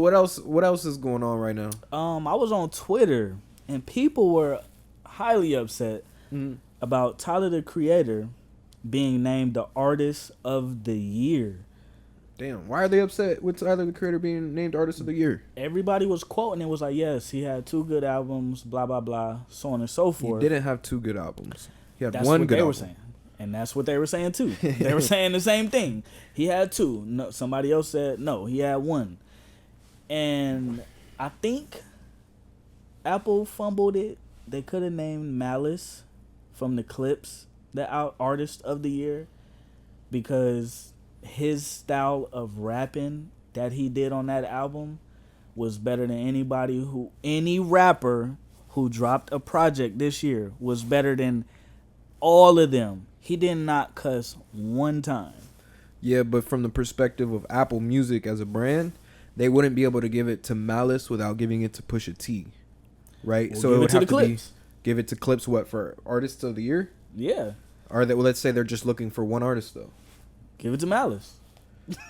what else? What else is going on right now? I was on Twitter and people were highly upset about Tyler the Creator being named the Artist of the Year. Damn, why are they upset with Tyler the Creator being named Artist of the Year? Everybody was quoting it, was like, yes, he had 2 good albums, blah blah blah, so on and so forth. He didn't have 2 good albums. He had That's one what good they album. were saying. And that's what they were saying too. They were saying the same thing. He had 2. No, somebody else said no, he had 1. And I think Apple fumbled it. They could have named Malice from the Clips the Artist of the Year, because his style of rapping that he did on that album was better than any rapper who dropped a project this year was better than all of them. He did not cuss one time. Yeah, but from the perspective of Apple Music as a brand, they wouldn't be able to give it to Malice without giving it to Pusha T, right? Well, so give it would it to have the to be Clips. give it to Clips. What, for Artist of the Year? Yeah, Or that? Well, let's say they're just looking for one artist though. give it to Malice.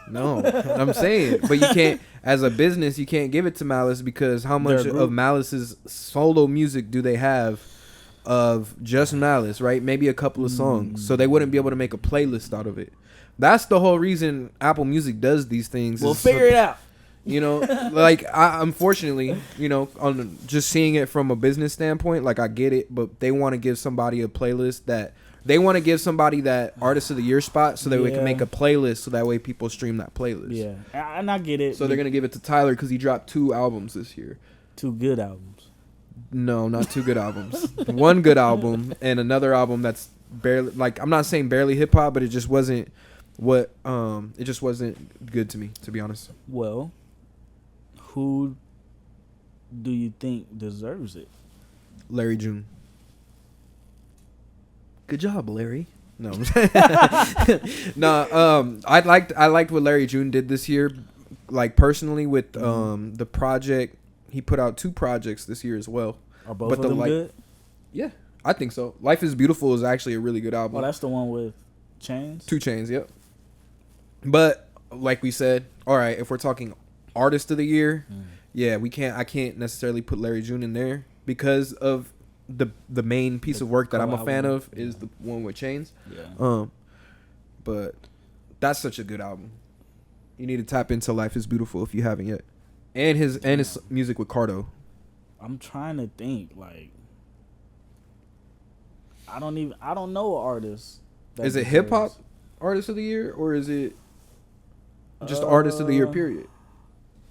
No, I'm saying, but you can't. As a business, you can't give it to Malice because how much They're a group. of Malice's solo music do they have? Of just Malice, right? Maybe a couple of songs, so they wouldn't be able to make a playlist out of it. That's the whole reason Apple Music does these things. We'll figure it out. You know, like unfortunately, you know, on just seeing it from a business standpoint, like I get it, but they want to give somebody a playlist that they want to give somebody that Artist of the Year spot so that we can make a playlist so that way people stream that playlist. Yeah, and I get it. So they're gonna give it to Tyler because he dropped 2 albums this year. 2 good albums. No, not 2 good albums. 1 good album and another album that's barely, like, I'm not saying barely hip hop, but it just wasn't it just wasn't good to me, to be honest. Well, who do you think deserves it? Larry June. Good job, Larry. No, I liked what Larry June did this year, like personally with the project. He put out 2 projects this year as well. Are both of them good? Yeah, I think so. Life is Beautiful is actually a really good album. Well, that's the one with Chains. 2 Chainz, yep. But like we said, all right, if we're talking Artist of the Year, yeah, I can't necessarily put Larry June in there because of the main piece of work that I'm a fan of is the one with Chainz. Yeah. But that's such a good album. You need to tap into Life is Beautiful if you haven't yet. And his music with Cardo. I'm trying to think, like, I don't know an artist. Is it hip hop Artist of the Year or is it just Artist of the Year period?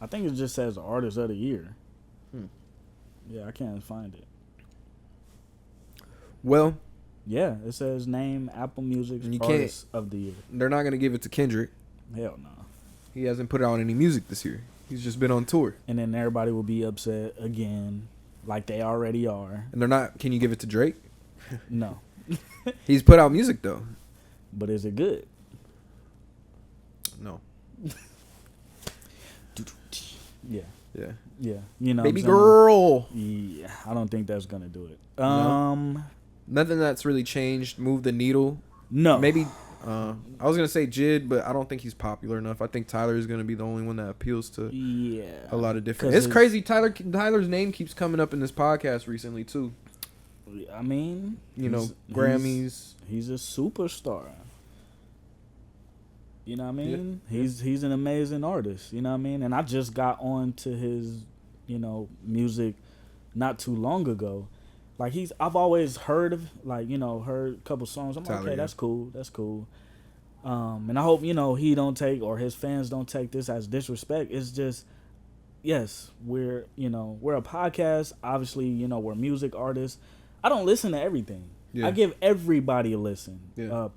I think it just says Artist of the Year. Yeah, I can't find it. Well, yeah, it says name Apple Music's Artist of the Year. They're not gonna give it to Kendrick. Hell no. He hasn't put out any music this year. He's just been on tour. And then everybody will be upset again, like they already are. And they're not. Can you give it to Drake? No. He's put out music though. But is it good? No. Yeah. Yeah. Yeah. You know, Baby girl. Yeah, I don't think that's gonna do it. Nothing that's really changed, moved the needle. No. Maybe. I was gonna say Jid, but I don't think he's popular enough. I think Tyler is gonna be the only one that appeals to a lot of different. It's crazy. Tyler's name keeps coming up in this podcast recently too. I mean, you know, Grammys. He's a superstar. You know what I mean? Yeah. He's an amazing artist. You know what I mean? And I just got on to his, music not too long ago. Like I've always heard of, heard a couple songs. I'm like, okay, that's cool. That's cool. And I hope, he don't take, or his fans don't take this as disrespect. It's just, yes, we're a podcast. Obviously, we're music artists. I don't listen to everything. Yeah. I give everybody a listen. Yeah.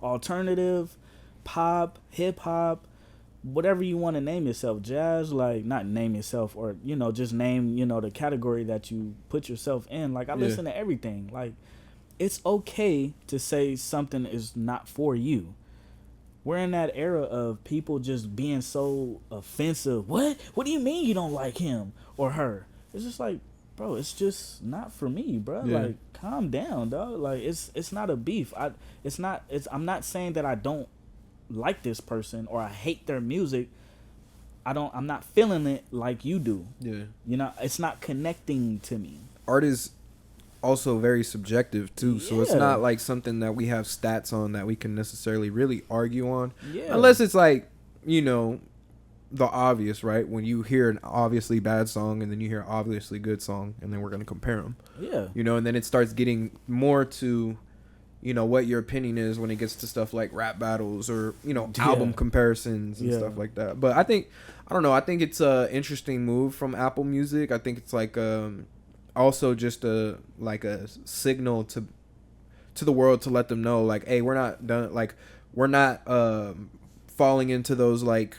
Alternative, pop, hip hop, whatever you want to name yourself, jazz, not name yourself or, just name, the category that you put yourself in. Like, I listen to everything. Like, it's okay to say something is not for you. We're in that era of people just being so offensive. What do you mean you don't like him or her? It's just like, bro, it's just not for me, bro. Yeah. Like, calm down, dog. Like, it's not a beef. I'm not saying that I don't like this person or I hate their music. I'm not feeling it like you do. Yeah. You know, it's not connecting to me. Art is also very subjective too, so it's Yeah. not like something that we have stats on that we can necessarily really argue on. Yeah. Unless it's like, you know, the obvious, right? When you hear an obviously bad song and then you hear an obviously good song, and then we're going to compare them. Yeah. You know, and then it starts getting more to, you know, what your opinion is when it gets to stuff like rap battles or, you know, Yeah. album comparisons and Yeah. stuff like that. But I don't know, I think it's a interesting move from Apple Music. I think it's like also just a signal to the world to let them know, like, hey, we're not done, like, we're not falling into those like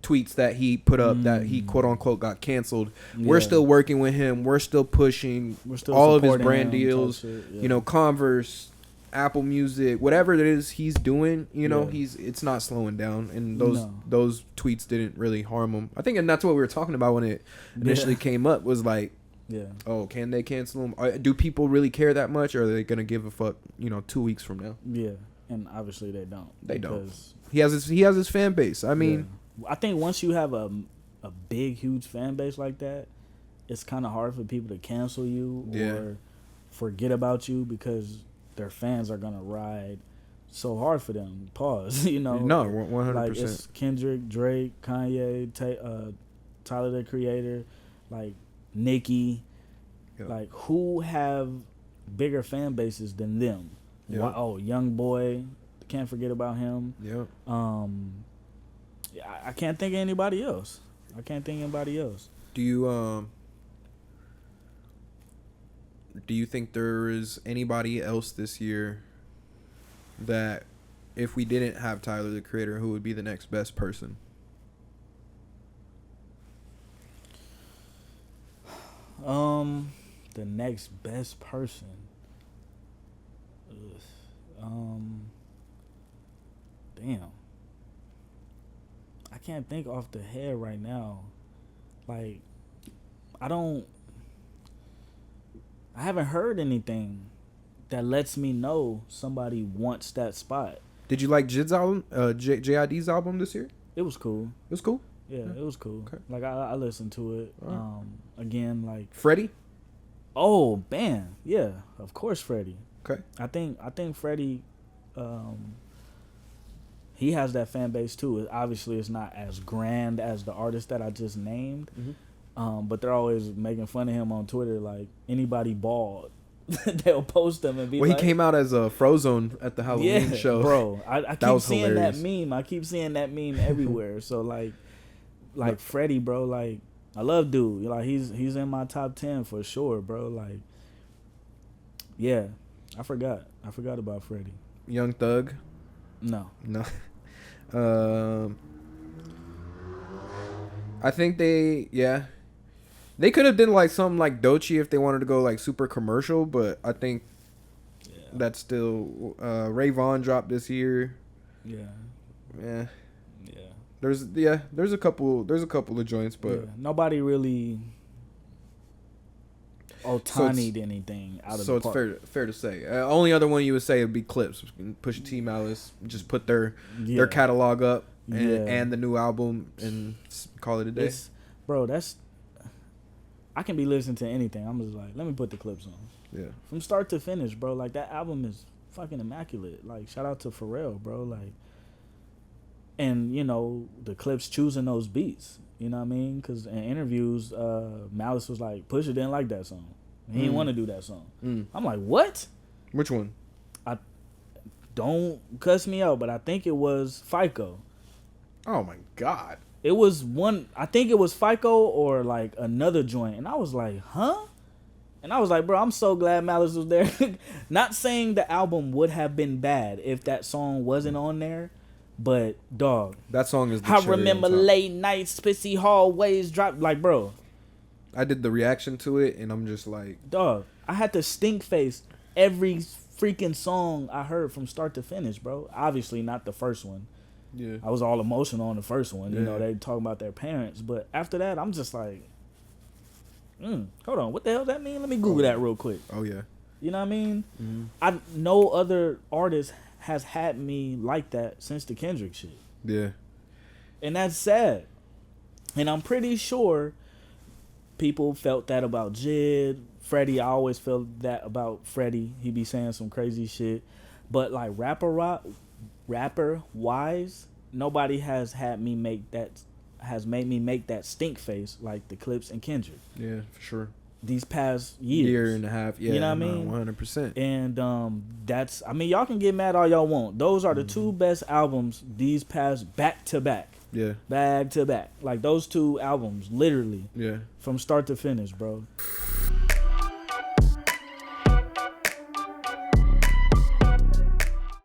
tweets that he put up that he quote unquote got canceled. We're Yeah. still working with him. We're still pushing We're still all of his supporting brand him type deals. shit, yeah. You know, Converse, Apple Music, whatever it is he's doing. You know, Yeah. it's not slowing down. And No. those tweets didn't really harm him. I think, and that's what we were talking about when it initially Yeah. came up. Was like, Yeah. oh, can they cancel him? Do people really care that much, or are they gonna give a fuck? You know, 2 weeks from now. Yeah. And obviously they don't. They don't. because- He has his fan base. I mean. Yeah. I think once you have a big, huge fan base like that, it's kind of hard for people to cancel you Yeah. or forget about you because their fans are gonna ride so hard for them. Pause. You know. No, 100%. Like it's Kendrick, Drake, Kanye, Tyler the Creator, like Nicki. Yep. Like who have bigger fan bases than them? Yep. Oh, Young Boy, can't forget about him. Yeah. I can't think of anybody else. Do you think there is anybody else this year that, if we didn't have Tyler the Creator, who would be the next best person? The next best person. Damn. I can't think off the head right now. Like, I haven't heard anything that lets me know somebody wants that spot. Did you like Jid's album, JID's album this year? It was cool. It was cool. Yeah, it was cool. Okay. Like I listened to it. Alright. Again, like, Freddie? oh man, yeah, of course, Freddie. Okay. I think Freddie, he has that fan base too. Obviously, it's not as grand as the artist that I just named, but they're always making fun of him on Twitter. Like anybody bald, they'll post them and be Well, like, he came out as a Frozone at the Halloween yeah, show. bro. I keep was seeing hilarious. that meme. I keep seeing that meme everywhere. So like Freddie, bro. Like I love dude. Like he's in my top 10 for sure, bro. Like yeah, I forgot about Freddie. Young Thug? No. I think they could have done like something like Doechii if they wanted to go like super commercial, but I think that's still Ray Vaughn dropped this year. Yeah. There's a couple of joints, but nobody really Otani'd anything out of so the it's park. fair to say. Only other one you would say would be Clips. Pusha T, Malice, just put their catalog up and the new album and call it a day. Bro, I can be listening to anything. I'm just like, let me put the Clips on. Yeah. From start to finish, bro. Like that album is fucking immaculate. Like shout out to Pharrell, bro. Like, and you know the Clips choosing those beats. You know what I mean? Because in interviews, Malice was like, Pusha didn't like that song. He didn't want to do that song. I'm like, what? Which one? Don't cuss me out, but I think it was FICO. Oh my God. It was one. I think it was FICO or like another joint, and I was like, huh? And I was like, bro, I'm so glad Malice was there. Not saying the album would have been bad if that song wasn't on there, but dog, that song is. I remember late nights, pissy hallways, drop like, bro. I did the reaction to it, and I'm just like, dog. I had to stink face every freaking song I heard from start to finish, bro. Obviously not the first one. Yeah. I was all emotional on the first one. You Yeah. know, they talking about their parents, but after that, I'm just like, hold on, what the hell does that mean? Let me Google that real quick. Oh yeah. You know what I mean? Mm-hmm. No other artist has had me like that since the Kendrick shit. Yeah. And that's sad. And I'm pretty sure people felt that about Jid. Freddie, I always felt that about Freddie. He be saying some crazy shit. But like rapper wise, nobody has made me make that stink face like the Clips and Kendrick. Yeah, for sure. These past years. Year and a half. Yeah, you know what I mean? 100%. And that's, I mean, y'all can get mad all y'all want. Those are the two best albums these past back to back. Yeah. Back to back. Like those two albums, literally. Yeah. From start to finish, bro.